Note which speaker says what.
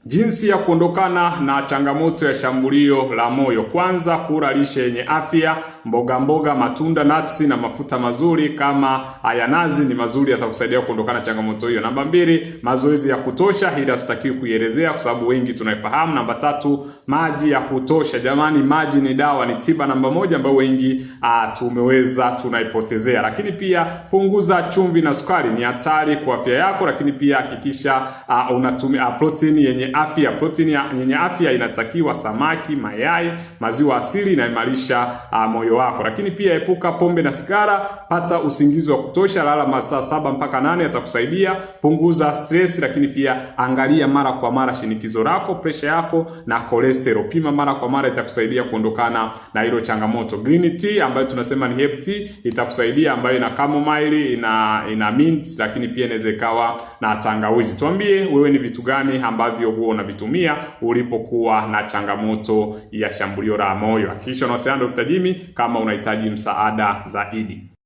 Speaker 1: Jinsi ya kuondokana na changamoto ya shambulio la moyo. Kwanza, kula lishe yenye afya, mboga, matunda, nuts na mafuta mazuri kama ya nazi ni mazuri, yatakusaidia kuondokana na changamoto hiyo. Namba 2, mazoezi ya kutosha. Hili hatutakiwi kuielezea kwa sababu wengi tunaifahamu. Namba 3, maji ya kutosha. Jamani, maji ni dawa, ni tiba namba 1 ambayo wengi tunaipotezea. Lakini pia punguza chumvi na sukari, ni hatari kwa afya yako. Lakini pia hakikisha unatumia protein yenye afya. Protein yenye afya inatakiwa samaki, mayai, maziwa asili, inaimarisha moyo wako. Lakini pia epuka pombe na sigara. Pata usingizi wa kutosha, lala masaa 7 mpaka 8, atakusaidia. Punguza stress. Lakini pia angalia mara kwa mara shinikizo lako, pressure yako na cholesterol. Pima mara kwa mara, itakusaidia kuondokana na hilo changamoto. Green tea ambayo tunasema ni herb tea itakusaidia, ambayo ina chamomile, ina mint, lakini pia inaweza ikawa na tangawizi. Tuambie wewe ni vitu gani ambavyo huwa unavitumia ulipokuwa na changamoto ya shambulio la moyo. Hakikisha unawasiliana na Dr. Jimmy kama unahitaji msaada zaidi.